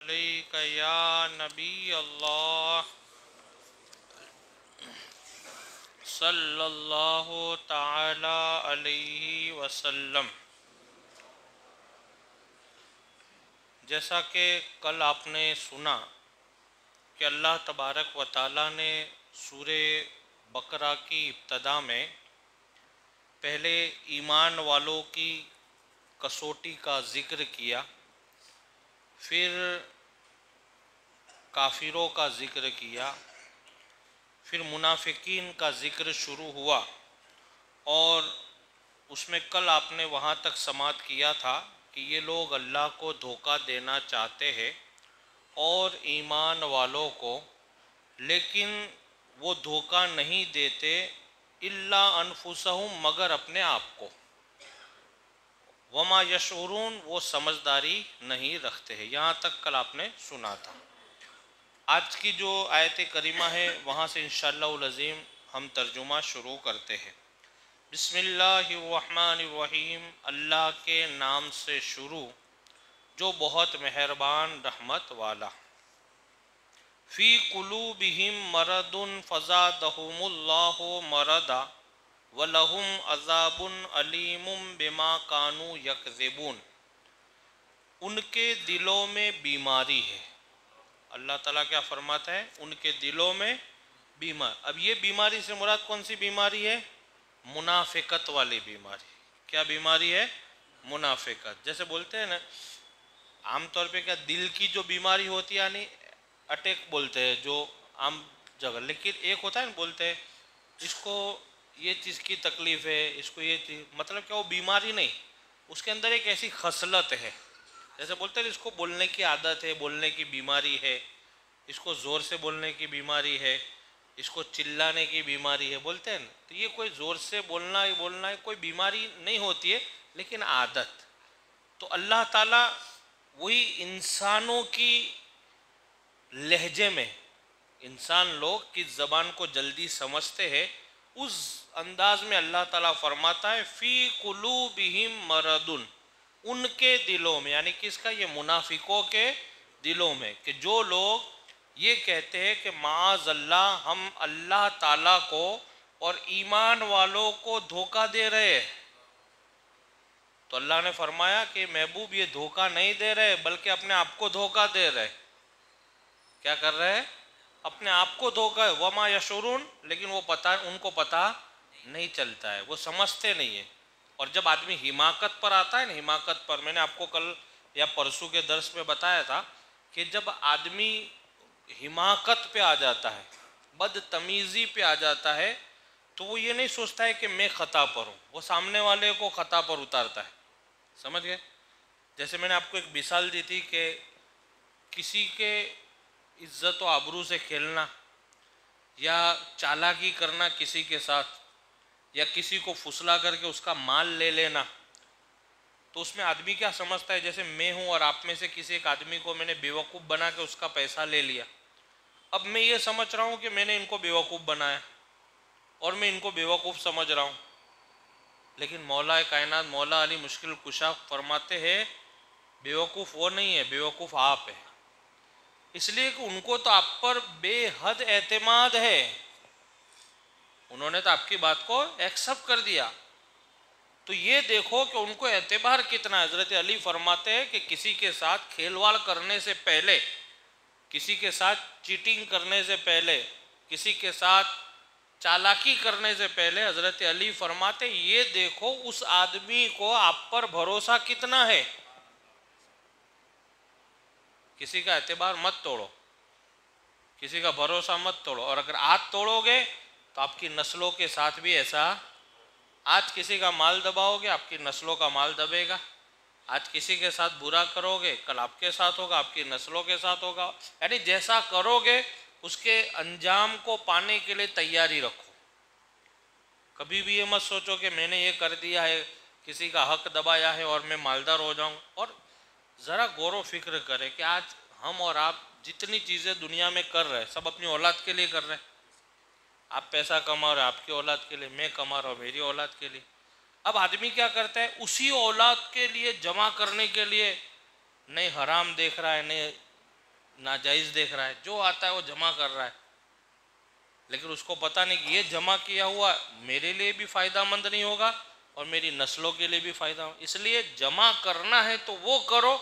अलैका या नबी अल्लाह सल्लल्लाहु ताला अलैहि वसल्लम। जैसा कि कल आपने सुना कि अल्लाह तबारक व ताला ने सूरे बकरा की इब्तदा में पहले ईमान वालों की कसौटी का ज़िक्र किया, फिर काफिरों का ज़िक्र किया, फिर मुनाफिकीन का ज़िक्र शुरू हुआ और उसमें कल आपने वहाँ तक समाप्त किया था कि ये लोग अल्लाह को धोखा देना चाहते हैं और ईमान वालों को, लेकिन वो धोखा नहीं देते इल्ला अनफुसहुम, मगर अपने आप को। वमा यशऊरून, वो समझदारी नहीं रखते हैं। यहाँ तक कल आपने सुना था। आज की जो आयत करीमा है वहाँ से इंशाअल्लाह अज़ीम हम तर्जुमा शुरू करते हैं। बिस्मिल्लाहिर्रहमानिर्रहीम, अल्लाह के नाम से शुरू जो बहुत मेहरबान रहमत वाला। फ़ी कुलूबिहिम मरदुन फ़ज़ादहुमुल्लाहु मरदा वलहुम अज़ाबुन अलीमुम बिमा कानू यकज़िबून। उनके दिलों में बीमारी है। अल्लाह ताला क्या फरमाता है? उनके दिलों में बीमार। अब ये बीमारी से मुराद कौन सी बीमारी है? मुनाफिकत वाली बीमारी। क्या बीमारी है? मुनाफिकत। जैसे बोलते हैं ना आमतौर पे, क्या दिल की जो बीमारी होती है यानी अटैक बोलते हैं जो आम जगह, लेकिन एक होता है ना बोलते हैं इसको ये चीज़ की तकलीफ़ है, इसको ये चीज़, मतलब क्या वो बीमारी नहीं, उसके अंदर एक ऐसी खसलत है। जैसे बोलते हैं इसको बोलने की आदत है, बोलने की बीमारी है, इसको ज़ोर से बोलने की बीमारी है, इसको चिल्लाने की बीमारी है, बोलते हैं ना। तो ये कोई ज़ोर से बोलना है कोई बीमारी नहीं होती है, लेकिन आदत। तो अल्लाह ताला वही इंसानों की लहजे में, इंसान लोग किस ज़बान को जल्दी समझते हैं, उस अंदाज में अल्लाह ताला फरमाता है फ़ी कुलूबिहिम मरदुन, उनके दिलों में, यानी किसका? ये मुनाफिकों के दिलों में, कि जो लोग ये कहते हैं कि माअज़ल्लाह हम अल्लाह ताला को और ईमान वालों को धोखा दे रहे हैं। तो अल्लाह ने फरमाया कि महबूब ये धोखा नहीं दे रहे बल्कि अपने आप को धोखा दे रहे। क्या कर रहे हैं? अपने आप को धोखा है। वमा यशुरून, लेकिन वो पता, उनको पता नहीं चलता है, वो समझते नहीं है। और जब आदमी हिमाकत पर आता है ना, हिमाकत पर, मैंने आपको कल या परसों के दर्स में बताया था कि जब आदमी हिमाकत पे आ जाता है, बदतमीज़ी पे आ जाता है, तो वो ये नहीं सोचता है कि मैं ख़ता पर हूँ, वो सामने वाले को ख़ता पर उतारता है। समझ गए? जैसे मैंने आपको एक मिसाल दी थी कि किसी के इज्जत व आबरू से खेलना या चालाकी करना किसी के साथ, या किसी को फुसला करके उसका माल ले लेना, तो उसमें आदमी क्या समझता है? जैसे मैं हूँ और आप में से किसी एक आदमी को मैंने बेवकूफ़ बना के उसका पैसा ले लिया। अब मैं ये समझ रहा हूँ कि मैंने इनको बेवकूफ़ बनाया और मैं इनको बेवकूफ़ समझ रहा हूँ, लेकिन मौला कायनात, मौला अली मुश्किल कुशा फरमाते हैं बेवकूफ़ वो नहीं है, बेवकूफ़ आप है। इसलिए कि उनको तो आप पर बेहद एतमाद है, उन्होंने तो आपकी बात को एक्सेप्ट कर दिया। तो ये देखो कि उनको एतबार कितना है। हज़रत अली फरमाते हैं कि किसी के साथ खेलवाड़ करने से पहले, किसी के साथ चीटिंग करने से पहले, किसी के साथ चालाकी करने से पहले हज़रत अली फरमाते ये देखो उस आदमी को आप पर भरोसा कितना है। किसी का एतबार मत तोड़ो, किसी का भरोसा मत तोड़ो। और अगर आज तोड़ोगे तो आपकी नस्लों के साथ भी ऐसा, आज किसी का माल दबाओगे आपकी नस्लों का माल दबेगा, आज किसी के साथ बुरा करोगे कल आपके साथ होगा, आपकी नस्लों के साथ होगा। यानी जैसा करोगे उसके अंजाम को पाने के लिए तैयारी रखो। कभी भी ये मत सोचो कि मैंने ये कर दिया है, किसी का हक दबाया है और मैं मालदार हो जाऊं। और ज़रा गौर व फिक्र करें कि आज हम और आप जितनी चीज़ें दुनिया में कर रहे हैं सब अपनी औलाद के लिए कर रहे हैं। आप पैसा कमा रहे हो आपकी औलाद के लिए, मैं कमा रहा हूँ मेरी औलाद के लिए। अब आदमी क्या करता है? उसी औलाद के लिए जमा करने के लिए नहीं हराम देख रहा है, नहीं नाजायज़ देख रहा है, जो आता है वो जमा कर रहा है, लेकिन उसको पता नहीं कि ये जमा किया हुआ मेरे लिए भी फ़ायदामंद नहीं होगा और मेरी नस्लों के लिए भी फ़ायदा हो। इसलिए जमा करना है तो वो करो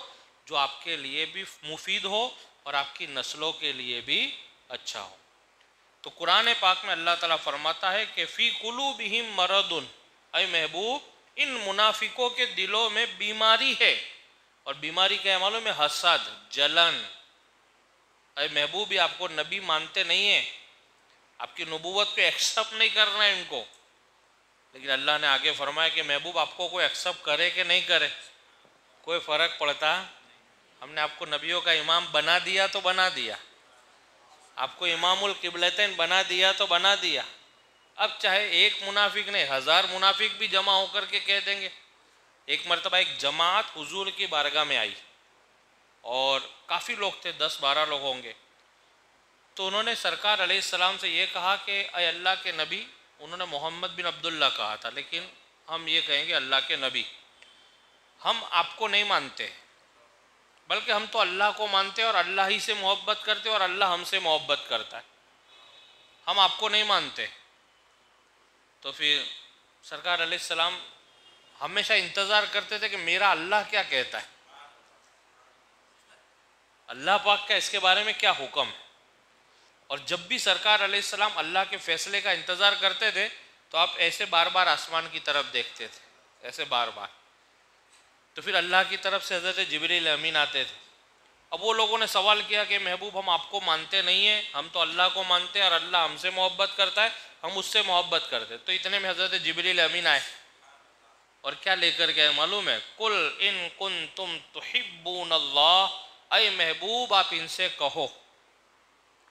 जो आपके लिए भी मुफीद हो और आपकी नस्लों के लिए भी अच्छा हो। तो कुरान पाक में अल्लाह ताला फरमाता है कि फ़ी कुलूबिहिम मरदुन, ऐ महबूब इन मुनाफिकों के दिलों में बीमारी है। और बीमारी क्या है मालूम है? हसद, जलन। ऐ महबूब, आपको नबी मानते नहीं है, आपकी नबूवत को एक्सेप्ट नहीं करना है इनको, लेकिन अल्लाह ने आगे फरमाया कि महबूब आपको कोई एक्सेप्ट करे कि नहीं करे, कोई फ़र्क पड़ता? हमने आपको नबियों का इमाम बना दिया तो बना दिया, आपको इमामुल किबलतैन बना दिया तो बना दिया। अब चाहे एक मुनाफिक नहीं, 1000 मुनाफिक भी जमा होकर के कह देंगे। एक मरतबा एक जमात हुजूर की बारगाह में आई और काफ़ी लोग थे, 10-12 लोग होंगे। तो उन्होंने सरकार अलैहिस्सलाम से ये कहा कि अय अल्लाह के नबी, उन्होंने मोहम्मद बिन अब्दुल्ला कहा था, लेकिन हम ये कहेंगे अल्लाह के नबी, हम आपको नहीं मानते, बल्कि हम तो अल्लाह को मानते हैं और अल्लाह ही से मोहब्बत करते हैं और अल्लाह हमसे मोहब्बत करता है, हम आपको नहीं मानते। तो फिर सरकार अलैहिस्सलाम हमेशा इंतज़ार करते थे कि मेरा अल्लाह क्या कहता है, अल्लाह पाक का इसके बारे में क्या हुक्म है। और जब भी सरकार अलैहिस्सलाम अल्लाह के फ़ैसले का इंतज़ार करते थे तो आप ऐसे बार बार आसमान की तरफ देखते थे, ऐसे बार बार। तो फिर अल्लाह की तरफ से हज़रत जिब्रील अमीन आते थे। अब वो लोगों ने सवाल किया कि महबूब हम आपको मानते नहीं हैं, हम तो अल्लाह को मानते हैं और अल्लाह हमसे मोहब्बत करता है, हम उससे मोहब्बत करते। तो इतने में हज़रत जिब्रील अमीन आए और क्या लेकर के आए मालूम है? कुल इन कुंतुम तुहिब्बूनल्लाह, ऐ महबूब आप इनसे कहो।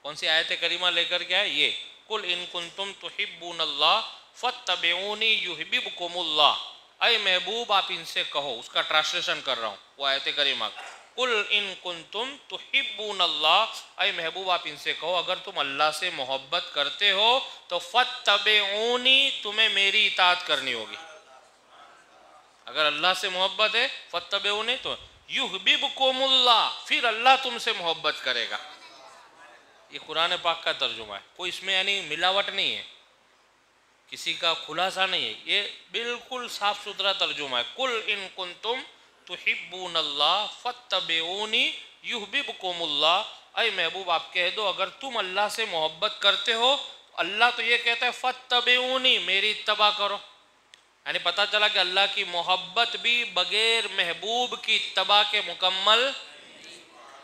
कौन सी आयत करीमा लेकर के आए? ये कुल इन कुंतुम तुहिब्बूनल्लाह फत्तबिऊनी युहिब्बुकुमुल्लाह, ऐ महबूब आप इनसे कहो। उसका ट्रांसलेशन कर रहा हूँ वो आयत करीमा। कुल इन कुंतुम तुहिब्बूनल्लाह, ऐ महबूब आप इनसे कहो अगर तुम अल्लाह से मोहब्बत करते हो तो फत्तबिऊनी, तुम्हें मेरी इताअत करनी होगी। अगर अल्लाह से मोहब्बत है फत्तबिऊनी तो युहिब्बुकुमुल्लाह, फिर अल्लाह तुमसे मोहब्बत करेगा। ये कुरान पाक का तर्जुमा है, कोई इसमें यानी मिलावट नहीं है, किसी का खुलासा नहीं है, ये बिल्कुल साफ सुथरा तर्जुमा है। कुल इन कुंतुम तुहिब्बूनल्लाह फत्तबिऊनी युहिब्बुकुमुल्लाह, ऐ महबूब आप कह दो अगर तुम अल्लाह से मोहब्बत करते हो, अल्लाह तो ये कहता है फत्तबिऊनी, मेरी इत्तबा करो। यानी पता चला कि अल्लाह की मोहब्बत भी बगैर महबूब की इत्तबा के मुकम्मल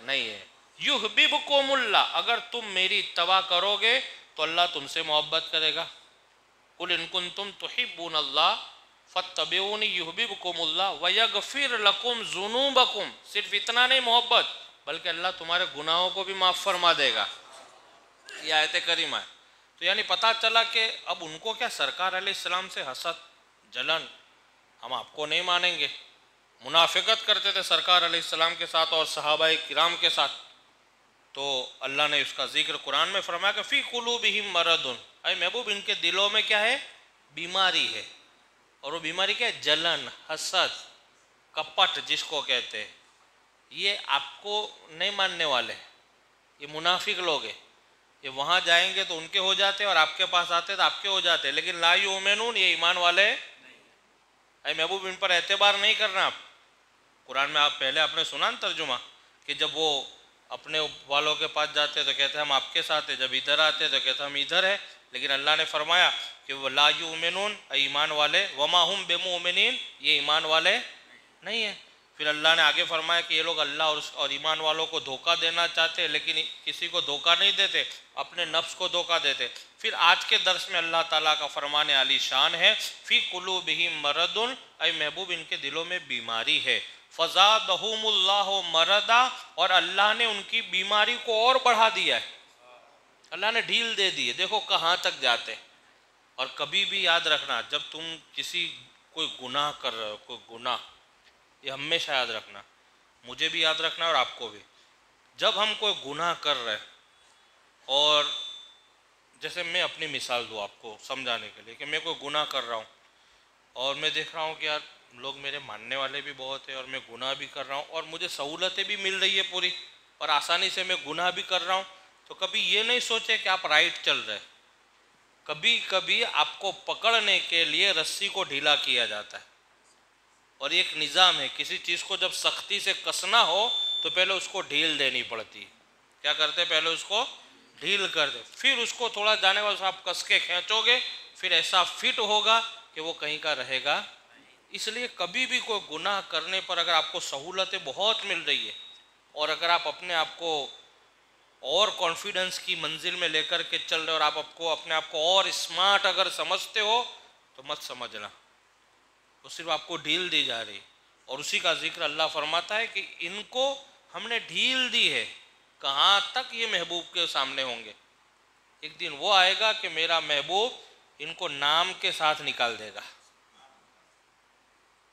नहीं है। युहिब्बुकुमुल्लाह, अगर तुम मेरी इत्तबा करोगे तो अल्लाह तुमसे मोहब्बत करेगा। कुल इन कुंतुम तुहिब्बूनल्लाह फत्तबिऊनी युहिब्बुकुमुल्लाह व यगफिर लकुम ज़ुनूबकुम, सिर्फ इतना नहीं मोहब्बत, बल्कि अल्लाह तुम्हारे गुनाहों को भी माफ़ फरमा देगा। ये आयत करीमा है। तो यानी पता चला कि अब उनको क्या, सरकार अलैहिस्सलाम से हसद, जलन, हम आपको नहीं मानेंगे। मुनाफिकत करते थे सरकार अलैहिस्सलाम के साथ और सहाबाए किराम के साथ। तो अल्लाह ने उसका जिक्र कुरान में फरमाया कि फ़ी कुलूबिहिम मरदुन, अरे महबूब इनके दिलों में क्या है? बीमारी है। और वो बीमारी क्या है? जलन, हसद, कपट जिसको कहते हैं। ये आपको नहीं मानने वाले, ये मुनाफिक लोग हैं। ये वहाँ जाएंगे तो उनके हो जाते और आपके पास आते तो आपके हो जाते, लेकिन ला युमिनून, ये ईमान वाले अरे महबूब इन पर एतबार नहीं करना आप। कुरान में आप पहले आपने सुना ना तर्जुमा कि जब वो अपने वालों के पास जाते तो कहते हम आपके साथ हैं, जब इधर आते तो कहते हम इधर है। लेकिन अल्लाह ने फरमाया कि वो ला युमिनून, ईमान वाले, वमा हुम बिमुमिनीन, ये ईमान वाले नहीं है। फिर अल्लाह ने आगे फरमाया कि ये लोग अल्लाह और ईमान वालों को धोखा देना चाहते हैं, लेकिन किसी को धोखा नहीं देते, अपने नफ्स को धोखा देते। फिर आज के दर्स में अल्लाह ताला का फरमान आली शान है, फ़ी कुलूबिहिम मरदुन, ऐ महबूब इनके दिलों में बीमारी है। फ़ज़ादहुमुल्लाहु मरदा, और अल्लाह ने उनकी बीमारी को और बढ़ा दिया है, अल्लाह ने ढील दे दी है। देखो कहाँ तक जाते। और कभी भी याद रखना, जब तुम किसी कोई गुनाह कर रहे हो, कोई गुनाह, ये हमेशा याद रखना, मुझे भी याद रखना और आपको भी। जब हम कोई गुनाह कर रहे हैं, और जैसे मैं अपनी मिसाल दूँ आपको समझाने के लिए कि मैं कोई गुनाह कर रहा हूँ और मैं देख रहा हूँ कि यार लोग मेरे मानने वाले भी बहुत हैं और मैं गुनाह भी कर रहा हूँ और मुझे सहूलतें भी मिल रही है पूरी, पर आसानी से मैं गुनाह भी कर रहा हूँ, तो कभी ये नहीं सोचे कि आप राइट चल रहे। कभी कभी आपको पकड़ने के लिए रस्सी को ढीला किया जाता है, और एक निज़ाम है, किसी चीज़ को जब सख्ती से कसना हो तो पहले उसको ढील देनी पड़ती है। क्या करते हैं, पहले उसको ढील कर दे, फिर उसको थोड़ा जाने बाद आप कस के खींचोगे, फिर ऐसा फिट होगा कि वो कहीं का रहेगा। इसलिए कभी भी कोई गुनाह करने पर अगर आपको सहूलतें बहुत मिल रही है, और अगर आप अपने आप को और कॉन्फिडेंस की मंजिल में लेकर के चल रहे हो, और आप आपको अपने आप को और स्मार्ट अगर समझते हो, तो मत समझना, तो सिर्फ आपको ढील दी जा रही। और उसी का जिक्र अल्लाह फरमाता है कि इनको हमने ढील दी है, कहाँ तक ये महबूब के सामने होंगे। एक दिन वो आएगा कि मेरा महबूब इनको नाम के साथ निकाल देगा।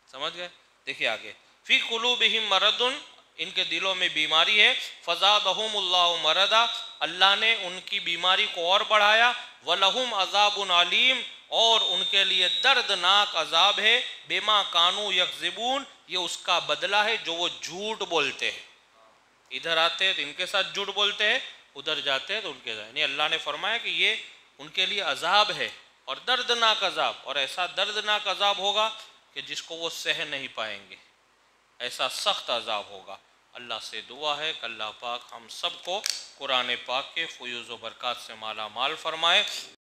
समझ गए? देखिए आगे, फी कुलूबिहिम मरदुन, इनके दिलों में बीमारी है, फज़ादहुमुल्लाहु मरदा, अल्लाह ने उनकी बीमारी को और बढ़ाया, वलहुम अज़ाबुन अलीम, और उनके लिए दर्दनाक अजाब है, बेमा कानू यकज़िबून, ये उसका बदला है जो वो झूठ बोलते हैं। इधर आते हैं तो इनके साथ झूठ बोलते हैं, उधर जाते हैं तो उनके साथ। यानी अल्लाह ने फरमाया कि ये उनके लिए अजाब है, और दर्दनाक अजाब, और ऐसा दर्दनाक अजाब होगा कि जिसको वो सह नहीं पाएंगे, ऐसा सख्त अजाब होगा। अल्लाह से दुआ है कि अल्लाह पाक हम सबको कुरान पाक के फयूज़ व बरक़ात से माला माल फरमाए।